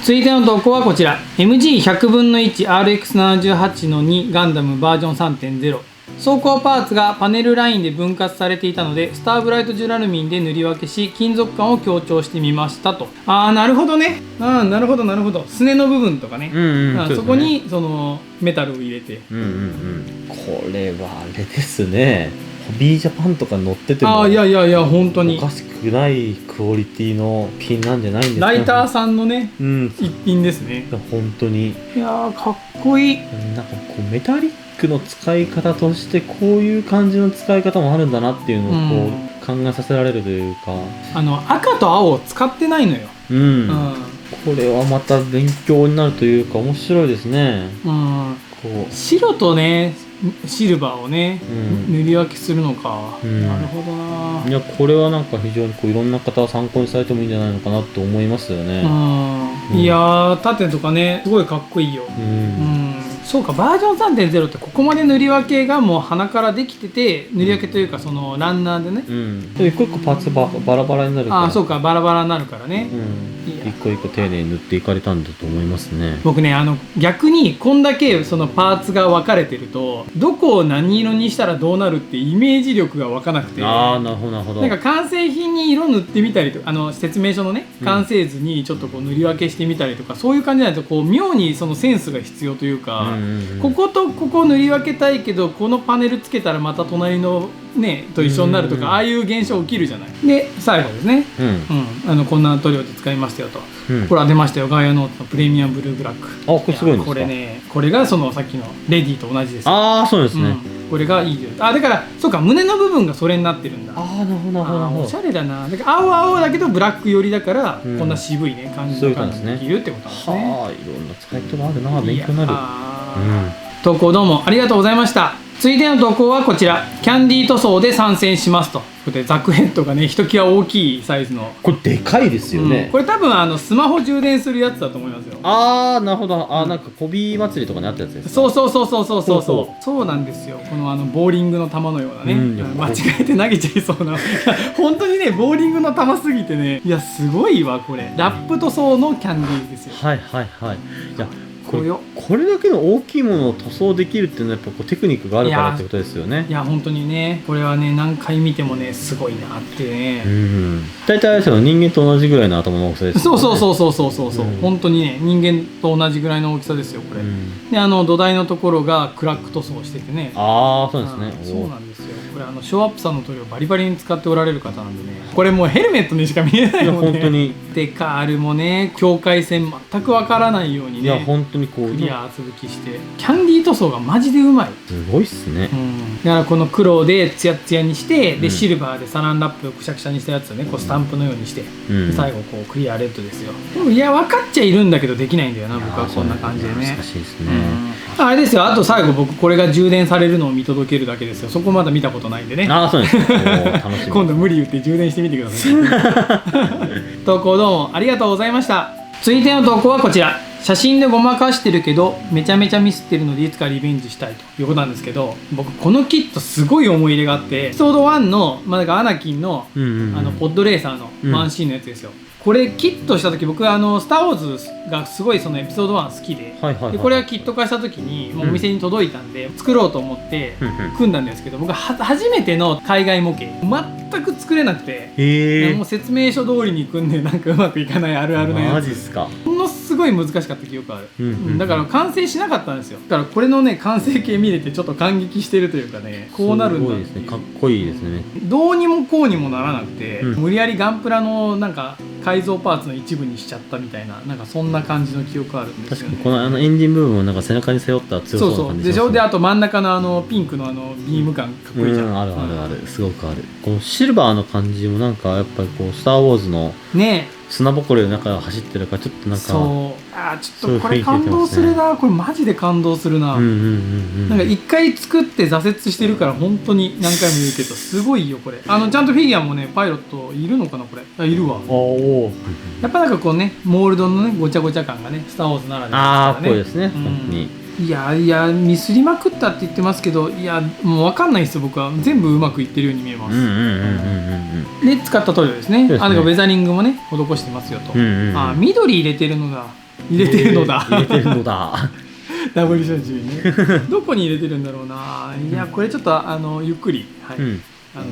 続いての投稿はこちら。 MG100 分の 1RX78 の2ガンダムバージョン 3.0。 装甲パーツがパネルラインで分割されていたので、スターブライトジュラルミンで塗り分けし、金属感を強調してみましたと。なるほどね。なるほどなるほど。すねの部分とかね、そこにそのメタルを入れて、これはあれですね、ホビージャパンとか乗っててもいや本当におかしくないクオリティのピンなんじゃないんですか。ライターさんのね、一品ですね。本当に。いやーかっこいい。なんかこうメタリックの使い方としてこういう感じの使い方もあるんだなっていうのをこう考えさせられるというか、赤と青を使ってないのよ。これはまた勉強になるというか面白いですね。こう白とねシルバーをね、塗り分けするのか、なるほどな。いやこれはなんか非常にこういろんな方参考にされてもいいんじゃないのかなと思いますよね。いやー縦とかねすごいかっこいいよ。そうか、バージョン 3.0 ってここまで塗り分けがもう鼻からできてて、塗り分けというかそのランナーでね、一個一個パーツバラバラになるから。そうか、バラバラになるからね、一個一個丁寧に塗っていかれたんだと思いますね。僕ね逆にこんだけそのパーツが分かれてると、どこを何色にしたらどうなるってイメージ力が湧かなくて、なるほどなるほど。なんか完成品に色塗ってみたりとか、説明書のね完成図にちょっとこう塗り分けしてみたりとか、そういう感じじゃないとこう妙にそのセンスが必要というか、こことここ塗り分けたいけどこのパネルつけたらまた隣のねと一緒になるとか、ああいう現象起きるじゃない。で最後ですね、こんな塗料で使いましたよと、これは出ましたよ、ガイアノートのプレミアムブルーブラック。これすごいんですか。これね、これがそのさっきのレディと同じです。そうですね、これがいいです。だからそうか、胸の部分がそれになってるんだ。なるほどなるほど。おしゃれだな。だから青だけどブラック寄りだから、こんな渋いね感じの感じできるってことなんですね。いろんな使い方があるな、勉強になる。投稿どうもありがとうございました。続いての投稿はこちら。キャンディー塗装で参戦しますと。これでザクヘッドがねひときわ大きいサイズの、これでかいですよね。これ多分スマホ充電するやつだと思いますよ。なるほど。なんかコビー祭りとかにあったやつですか。そうなんですよ。このボーリングの球のようなね、間違えて投げちゃいそうな本当にねボーリングの球すぎてね、いやすごいわこれ。ラップ塗装のキャンディーですよ。いやこれだけの大きいものを塗装できるっていうのはやっぱこうテクニックがあるからってことですよね。いや本当にね、これはね何回見てもねすごいなってね。大体あれですよ、人間と同じぐらいの頭の大きさですよね。そう本当にね人間と同じぐらいの大きさですよこれ。で土台のところがクラック塗装しててね。そうですね。そうなんですよ。これショーアップさんの塗料バリバリに使っておられる方なんでね、これもうヘルメットにしか見えないもんね。本当に。デカールもね境界線全くわからないようにね、いや本当にこうクリア厚拭きして、キャンディー塗装がマジでうまい。すごいっすね。だからこの黒でツヤツヤにして、でシルバーでサランラップをくしゃくしゃにしたやつをねこうスタンプのようにして、最後こうクリアレッドですよ。でもいや分かっちゃいるんだけどできないんだよな、僕はこんな感じでね。難しいですね。あれですよ、あと最後僕これが充電されるのを見届けるだけですよ。そこまだ見たことないんでね。そうです楽しみ。今度無理言って充電してみてください投稿どうもありがとうございました。続いての投稿はこちら。写真でごまかしてるけどめちゃめちゃミスってるのでいつかリベンジしたいということなんですけど、僕このキットすごい思い入れがあって、エピソード1の、だからアナキンの、ポッドレーサーのワンシーンのやつですよ。これキットした時、僕スター・ウォーズがすごいそのエピソード1好きで、でこれはキット化した時にもうお店に届いたんで、作ろうと思って組んだんですけど、僕初めての海外模型全く作れなくて、もう説明書通りに組んでなんかうまくいかないあるあるのやつ。マジっすか。ものすごい難しかった記憶ある。だから完成しなかったんですよ。だからこれのね完成形見れてちょっと感激してるというかね、こうなるんだっていう。すごいですね。かっこいいですね。どうにもこうにもならなくて、無理やりガンプラのなんか改造パーツの一部にしちゃったみたいな、なんかそんな感じの記憶あるんですよね。確かにこのエンジン部分をなんか背中に背負った強そうな感じでしょ。であと真ん中のピンクのビーム感かっこいいじゃん。あるすごくある。このシルバーの感じもなんかやっぱりこうスター・ウォーズのね砂ぼこりの中を走ってるからちょっとなんか、ちょっとこれ感動するな。これマジで感動するな。なんか一回作って挫折してるから本当に何回も言うけどすごいよこれ。ちゃんとフィギュアもねパイロットいるのかなこれ。いるわ。やっぱなんかこうねモールドのねごちゃごちゃ感がねスター・ウォーズならではですからね。こうですね。本当に。いやミスりまくったって言ってますけど、いやもう分かんないですよ。僕は全部うまくいってるように見えます。で使った塗料ですね。なんかウェザリングもね施してますよと。緑入れてるのが入れてるのだ入れてるのだダブル処置ねどこに入れてるんだろうな。いやこれちょっとゆっくり、はい、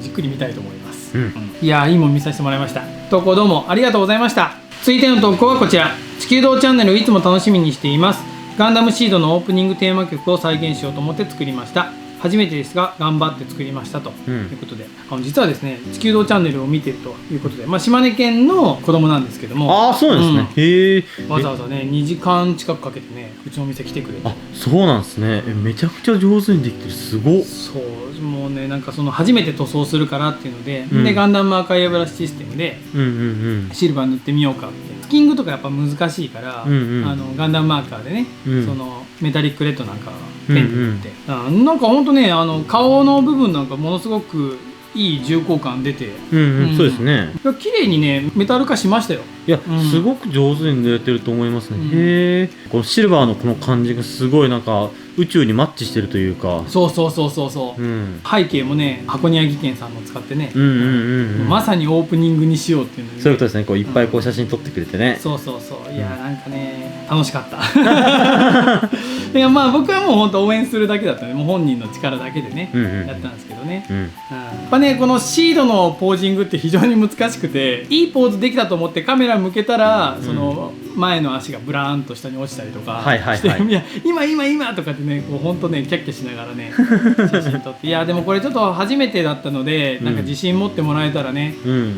じっくり見たいと思います、いやいいもん見させてもらいました。投稿どうもありがとうございました。続いての投稿はこちら。地球道チャンネルをいつも楽しみにしています。ガンダムシードのオープニングテーマ曲を再現しようと思って作りました。初めてですが頑張って作りましたということで、実はですね地球道チャンネルを見てるということで、島根県の子供なんですけども、ああそうなんですね、へえ、わざわざね2時間近くかけてねうちのお店来てくれて、あそうなんですね、めちゃくちゃ上手にできてる、すごっ。そうもうねなんかその初めて塗装するからっていうので、でガンダムアーカイアブラシシステムでシルバー塗ってみようかって、スキングとかやっぱ難しいから、ガンダムマーカーでね、そのメタリックレッドなんかペンで塗って、なんかほんとね顔の部分なんかものすごくいい重厚感出て、そうですね、綺麗にねメタル化しましたよ。いや、すごく上手に塗れてると思いますね、へえ。このシルバーのこの感じがすごいなんか宇宙にマッチしてるというか、そう、背景もね箱庭技研さんの使ってね、まさにオープニングにしようっていうので、そういうことですね、こういっぱいこう写真撮ってくれてね、そういやなんかね楽しかったいや僕はもう本当応援するだけだったね、もう本人の力だけでね、やったんですけどね、やっぱねこのシードのポージングって非常に難しくて、いいポーズできたと思ってカメラ向けたら、その前の足がブラーンと下に落ちたりとかして、いや今とかってねこう本当ねキャッキャしながらね写真撮って、いやでもこれちょっと初めてだったので、なんか自信持ってもらえたらね、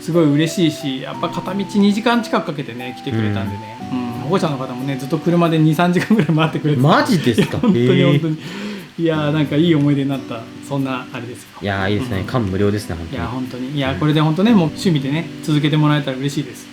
すごい嬉しいし、やっぱ片道2時間近くかけてね来てくれたんでね、保護者の方もねずっと車で 2,3 時間ぐらい待ってくれて、マジですか、本当にいやなんかいい思い出になった、そんなあれですよ。いやいいですね、感無量ですね本当に。いや本当に、いやこれで本当ねもう趣味でね続けてもらえたら嬉しいです、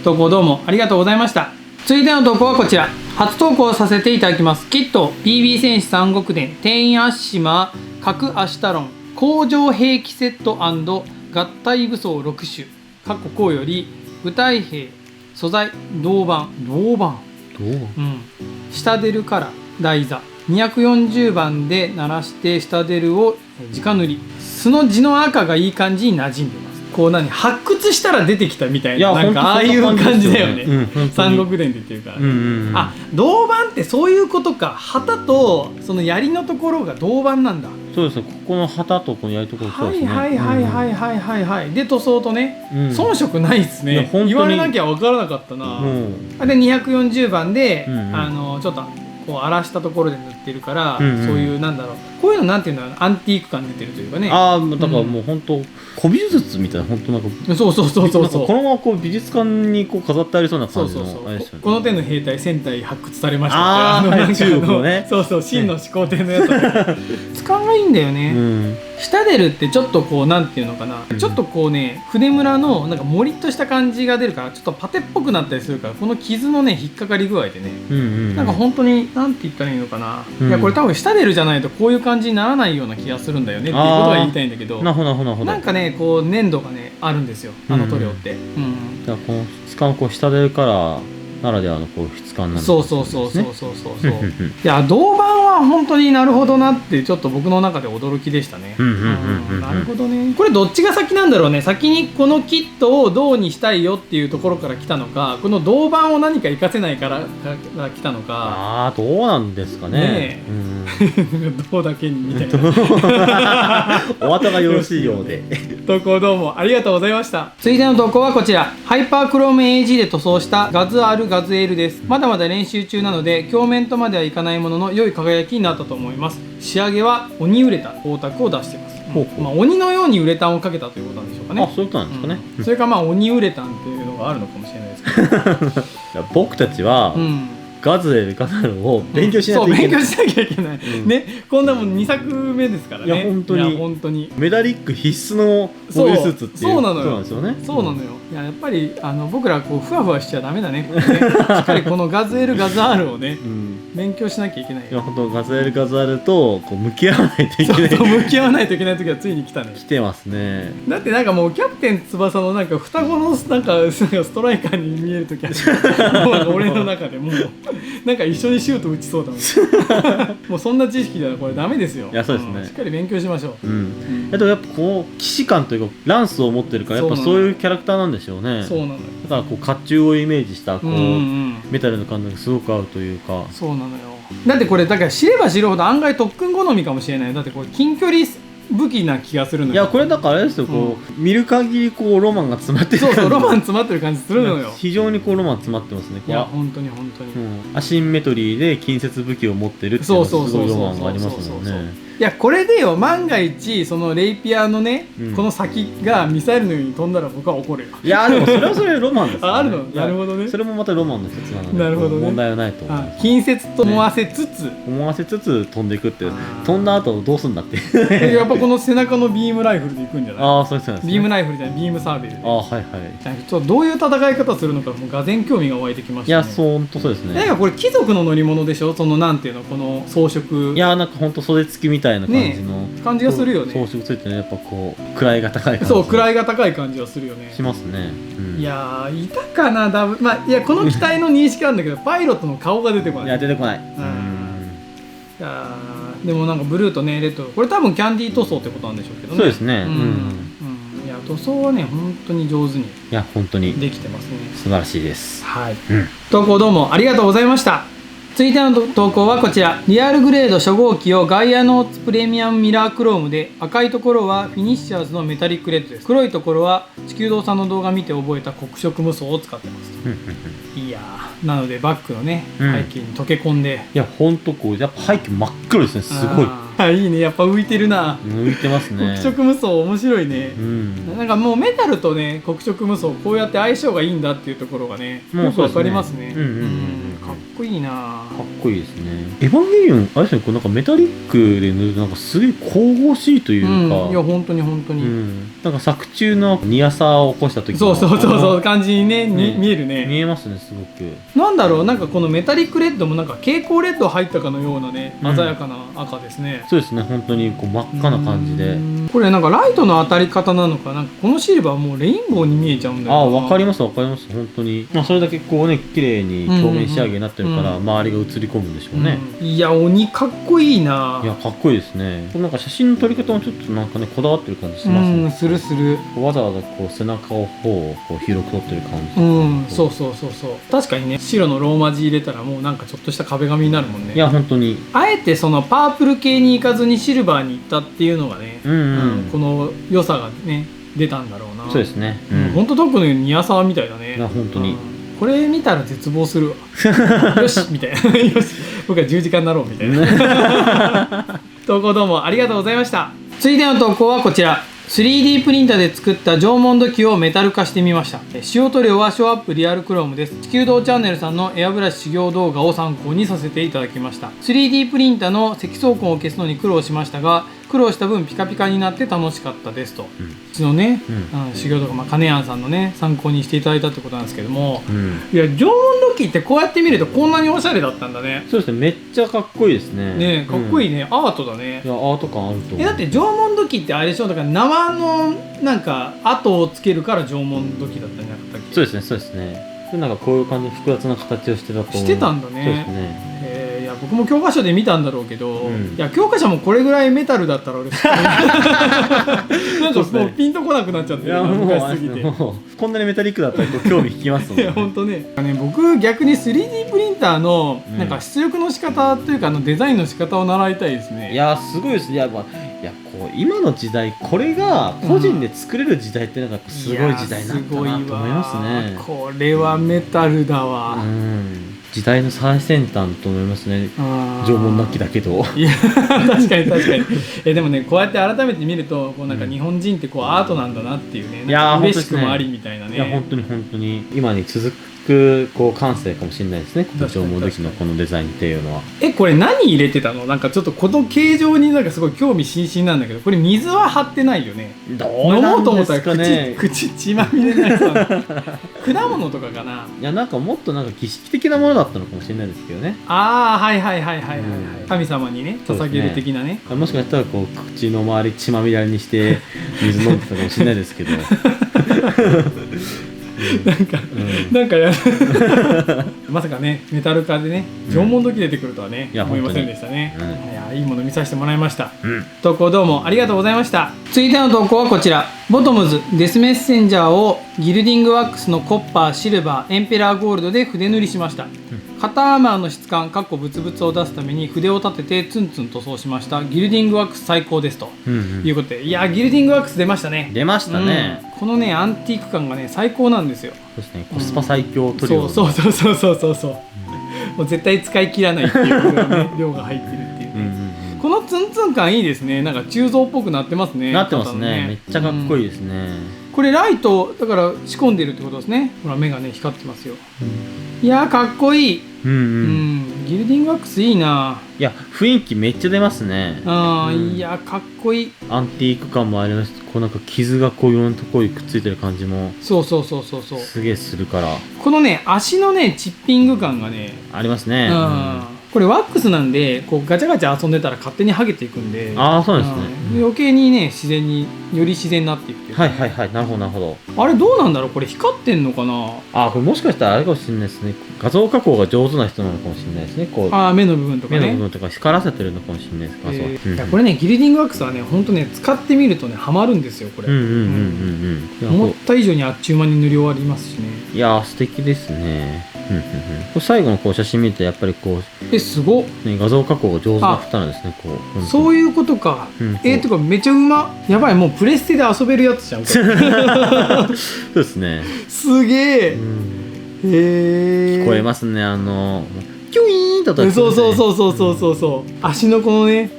投稿どうもありがとうございました。続いての投稿はこちら。初投稿させていただきます。キット BB 戦士三国伝天員アッシマ核アシュタロン工場兵器セット&合体武装6種過去項より具体兵素材銅板下デルから台座240番で鳴らして下デルを直塗り、素の地の赤がいい感じに馴染んでます。こう発掘したら出てきたみたいな、なんかああいう感じだよね、三国伝でっていうか、あ銅板ってそういうことか、旗とその槍のところが銅板なんだ。そうですね、ここの旗とこの槍のところ、そうですね、はいで塗装とね、遜色ないですね。言われなきゃ分からなかったな。で240番でちょっとこう荒らしたところで塗ってるから、そういうなんだろう、こういうのなんていうんだろう、アンティーク感出てるというかね。だからもう本当古美術みたいな、本当なんかそうこのままこう美術館にこう飾ってありそうな感じのあれですよね。この手の兵隊1000体発掘されましたって、中国のね、真の始皇帝のやつ質感がいいんだよね。下出るってちょっとこうなんていうのかな、ちょっとこうね筆村のなんかもりっとした感じが出るから、ちょっとパテっぽくなったりするから、この傷のね引っかかり具合でね、なんか本当になんて言ったらいいのかな、いやこれ多分下出るじゃないとこういう感じにならないような気がするんだよねっていうことが言いたいんだけど、なんかねこう粘土がねあるんですよ、塗料って。じゃあこの質感こう下出るからならではのこう質感なんですね。いや銅板は本当になるほどなってちょっと僕の中で驚きでしたね。なるほどね。これどっちが先なんだろうね。先にこのキットを銅にしたいよっていうところから来たのか、この銅板を何か活かせないから来たのか。どうなんですかね。銅だけにみたいなお後がよろしいようで投稿どうもありがとうございました。続いての投稿はこちら。ハイパークローム AG で塗装したガズアルガズエールです。まだまだ練習中なので鏡面とまではいかないものの良い輝きになったと思います。仕上げは鬼ウレタン光沢を出しています。鬼のようにウレタンをかけたということなんでしょうかね。そういうことなんですかね。それか鬼ウレタンっていうのがあるのかもしれないですけど僕たちは、ガズエルガザルを勉強しないといけない。勉強しなきゃいけない、ね。こんなもん2作目ですからね。いや本当にメダリック必須のボディスーツっていうことなんですよね。そうなのよ。いやっぱり僕らこうふわふわしちゃダメだね。しっかりこのガズエルガザールをね、勉強しなきゃいけない。いや本当ガズエルガザールとこう向き合わないといけない。向き合わないといけない時はついに来たね。来てますね。だってなんかもうキャプテン翼のなんか双子のなんかストライカーに見える時はもう俺の中でもう。なんか一緒にシュート打ちそうだもんもうそんな知識ではこれダメですよ。いやそうですね、しっかり勉強しましょう。でもやっぱこう騎士感というかランスを持ってるからやっぱそういうキャラクターなんでしょうね。そうなのよ。だからこう甲冑をイメージしたこう、メタルの感じがすごく合うというか。そうなのよ。だってこれだから知れば知るほど案外特訓好みかもしれない。だってこれ近距離武器な気がするのよ。いやこれだからあれですよ、こう見る限りこうロマンが詰まってる感じ。そうロマン詰まってる感じするのよ。非常にこうロマン詰まってますね。いや本当に本当に、アシンメトリーで近接武器を持ってるっていうのがすごいロマンがありますもんね。いやこれでよ、万が一そのレイピアのね、この先がミサイルのように飛んだら僕は怒るよ。いやでもそれはそれでロマンですよね。あるの。なるほどね。それもまたロマンの一つなので、なるほどね、問題はないと思います。近接と思わせつつ、飛んでいくって飛んだ後どうすんだってやっぱこの背中のビームライフルでいくんじゃない？ああそうですね。ビームライフルじゃない、ビームサーベルで。はいはい。ちょっとどういう戦い方するのかもうがぜん興味が湧いてきましたね。いや本当そうですね。なんかこれ貴族の乗り物でしょ、そのなんていうの、この装飾。いやなんか本当袖付きみたいな感じの、感じがするよね。装飾ついてね、やっぱこう位が高い感じ。そう位が高い感じはするよね。しますね。いやいたかな、まあいやこの機体の認識あるんだけどパイロットの顔が出てこない。いや出てこない。いやでもなんかブルーとねレッド、これ多分キャンディー塗装ってことなんでしょうけどね。そうですね。いや塗装はね本当に上手にできてますね。素晴らしいです。はい、投稿どうもありがとうございました。続いての投稿はこちら。リアルグレード初号機をガイアノーツプレミアムミラークロームで、赤いところはフィニッシャーズのメタリックレッドです。黒いところは地球堂さんの動画見て覚えた黒色無双を使ってますいやー、なのでバックのね背景に溶け込んで、いやほんとこうやっぱ背景真っ黒ですね。すごいいいね、やっぱ浮いてるな。浮いてますね。黒色無双面白いね。なんかもうメタルとね黒色無双こうやって相性がいいんだっていうところがねよくわかりますね。かっこいいな。かっこいいですね。エヴァンゲリオンあれですね、こうなんかメタリックで塗るとなんかすげえ神々しいというか、いや本当に本当に、なんか作中のニヤサを起こした時のそう感じにね見えるね。見えますねすごく。なんだろう、なんかこのメタリックレッドもなんか蛍光レッド入ったかのようなね鮮やかな赤ですね。そうですね、本当にこう真っ赤な感じで。これなんかライトの当たり方なのか、なんかこのシルバーもうレインボーに見えちゃうんだよな。わかりますわかります。本当に、それだけこうね綺麗に表面仕上げになってるから周りが映り込むんでしょうね。いや鬼かっこいいな。いやかっこいいですね。なんか写真の撮り方もちょっとなんかねこだわってる感じしますね。するわざわざこう背中をこう広く撮ってる感じ。そう確かにね、白のローマ字入れたらもうなんかちょっとした壁紙になるもんね。いや本当にあえてそのパープル系に行かずにシルバーに行ったっていうのがね、この良さがね出たんだろうな。そうですね。本当特にニアサワみたいだね。いや本当に、これ見たら絶望するわよしみたいなよし僕は十字架になろうみたいな投稿どうもありがとうございました。続いての投稿はこちら。3D プリンターで作った縄文土器をメタル化してみました。使用塗料はショーアップリアルクロームです。地球道チャンネルさんのエアブラシ修行動画を参考にさせていただきました。3D プリンターの積層痕を消すのに苦労しましたが、苦労した分ピカピカになって楽しかったですと。うちのね、修行動画、金谷さんのね参考にしていただいたってことなんですけども、いや縄文土器ってこうやって見るとこんなにおしゃれだったんだね。そうですね、めっちゃかっこいいですね。ね、かっこいいね、アートだね。いやアート感あると思う。だって縄文土器ってあれでしょ、だから縄のなんか跡をつけるから縄文土器だったんじゃなかったっけ。そうですねそうですね。なんかこういう感じの複雑な形をしてたと思う。してたんだね。そうですね。いや僕も教科書で見たんだろうけど、いや教科書もこれぐらいメタルだったら俺なんかもうピンとこなくなっちゃってる、昔すぎて。こんなにメタリックだったら興味引きますもんね。いや本当ね。僕逆に 3D プリンターのなんか出力の仕方というかデザインの仕方を習いたいですね。いやすごいですね。いやこう今の時代これが個人で作れる時代ってなんかすごい時代になったなと思いますね。これはメタルだわ。時代の最先端と思いますね。縄文土器だけど。いや確かにでもねこうやって改めて見るとこうなんか日本人ってこうアートなんだなっていうね、嬉しくもありみたいなね。いや本当に今に続くこう感性かもしれないですね。縄文土器のこのデザインっていうのは。これ何入れてたの？なんかちょっとこの形状になんかすごい興味津々なんだけど、これ水は張ってないよね。どうなんですかね。口血まみれになりそうな果物とかかな。いやなんかもっとなんか儀式的なものだったのかもしれないですけどね。はい神様にね捧げる的なね。もしかしたらこう口の周り血まみれにして水飲んでたかもしれないですけど。いなんかやまさかねメタル化でね縄文土器出てくるとはね、思いませんでしたね。いやいいもの見させてもらいました。投稿どうもありがとうございました。続いての投稿はこちら。ボトムズデスメッセンジャーをギルディングワックスのコッパー、シルバー、エンペラーゴールドで筆塗りしました。肩アーマーの質感ブツブツを出すために筆を立ててツンツン塗装しました。ギルディングワックス最高ですと、いうことで、いやギルディングワックス出ましたね。出ましたね、このねアンティーク感がね最高なんですよ。そうですね、コスパ最強トリオ、そうもう絶対使い切らないっていう、ね、量が入ってるっていうね。このツンツン感いいですね。なんか鋳造っぽくなってますね。なってますね。めっちゃかっこいいですね。これライトだから仕込んでるってことですね。ほら目がね光ってますよ。いやかっこいい。ギルディングワックスいいな。いや雰囲気めっちゃ出ますね。いやかっこいい。アンティーク感もあります。こうなんか傷がこういろんなところにくっついてる感じもそうすげえするから。このね足のねチッピング感がねありますね。これワックスなんでこうガチャガチャ遊んでたら勝手に剥げていくんで、そうですね、余計にね自然により自然になっていくっていう。はいなるほど。あれどうなんだろう、これ光ってんのかな。これもしかしたらあれかもしれないですね。画像加工が上手な人なのかもしれないですね。こう目の部分とかね、目の部分とか光らせてるのかもしれないですか。これねギルディングワックスはね本当ね使ってみるとねハマるんですよこれ。思った以上にあっちゅう間に塗り終わりますしね。いやー素敵ですね。最後のこう写真見るとやっぱりこうすごっ、ね、画像加工が上手な方なんですね。こうそういうことか。てかめちゃうま。やばい、もうプレステで遊べるやつじゃんこれ。そうですね。すげえ。聞こえますね。キュイーンと音が聞こえますね。そう足のこのね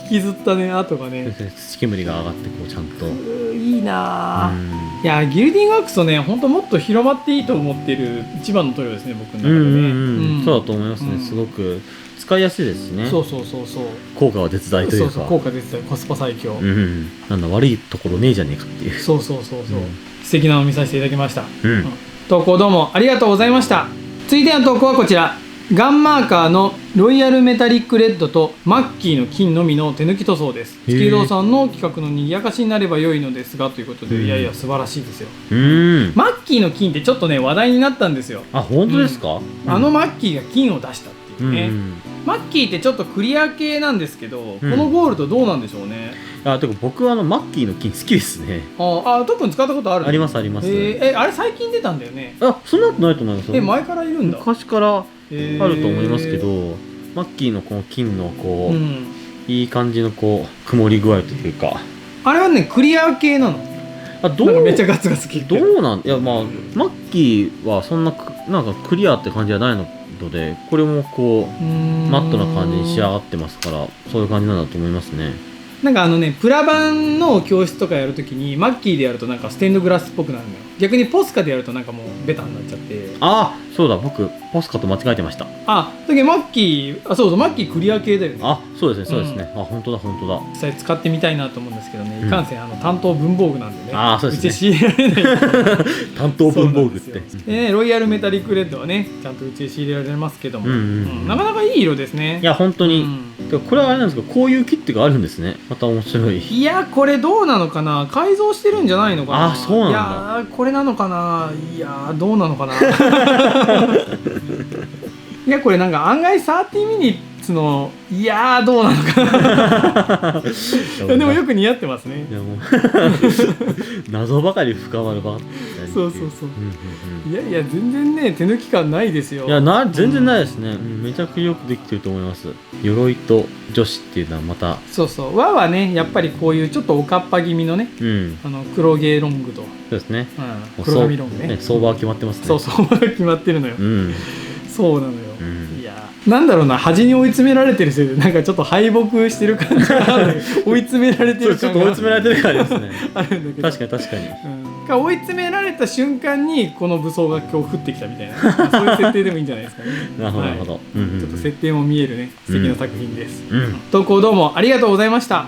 引きずったね跡がね、土煙が上がってこうちゃんといいな。いやギルディングワックスとね本当もっと広まっていいと思っている一番の塗料ですね僕の中でね。そうだと思いますね。すごく使いやすいですしね。そう効果は絶大というか、効果絶大、コスパ最強。なんだ悪いところねえじゃねえかっていう。素敵なのを見させていただきました。投稿どうもありがとうございました。続いての投稿はこちら。ガンマーカーのロイヤルメタリックレッドとマッキーの金のみの手抜き塗装です。月堂さんの企画の賑やかしになれば良いのですがということで、いや素晴らしいですよ。マッキーの金ってちょっとね話題になったんですよ。本当ですか。マッキーが金を出したっていうね。マッキーってちょっとクリア系なんですけど、このゴールドどうなんでしょうね。てか僕はマッキーの金好きですね。特に使ったことある？あります。あれ最近出たんだよね。そんなことないと思います。前からいるんだ。昔からあると思いますけど、マッキーのこの金のこう、いい感じのこう曇り具合というか、あれはねクリア系なの。どうめっちゃガツガツ切ってどうなん、いやマッキーはそんななんかクリアって感じじゃないので、これもこうマットな感じに仕上がってますから、そういう感じなんだと思いますね。なんかプラ版の教室とかやるときにマッキーでやるとなんかステンドグラスっぽくなるのよ。逆にポスカでやるとなんかもうベタになっちゃって。そうだ、僕ポスカと間違えてました。だけどマッキーマッキークリア系だよね。そうですね。本当だ。実際使ってみたいなと思うんですけどね、いかんせん担当文房具なんでね。そうですね。うち仕入れられない担当文房具ってで、ロイヤルメタリックレッドはねちゃんとうちで仕入れられますけども、なかなかいい色ですね。いや本当に、これはあれなんですけど、こういうキットがあるんですね。また面白い。いやこれどうなのかな、改造してるんじゃないのかな。そうなんだ。いやこれなのかな。いやどうなのかな。いやこれなんか案外30ミニッツのどうなのかな。でもよく似合ってますね。いやもう謎ばかり深まるばっかり。いや全然ね手抜き感ないですよ。全然ないですね。めちゃくちゃよくできてると思います。鎧と女子っていうのはまた和はねやっぱりこういうちょっとおかっぱ気味のね、黒毛ロングとそうですね、黒髪ロングね、相場は決まってますね。相場が決まってるのよ。そうなのよ。いやなんだろうな、端に追い詰められてるせいでなんかちょっと敗北してる感じがある。追い詰められてるちょっと追い詰められてる感じですね。あるんだけど確かに、追い詰められた瞬間にこの武装が今日降ってきたみたいな、そういう設定でもいいんじゃないですかね。なるほど、ちょっと設定も見えるね素敵な作品です。投稿どうもありがとうございました。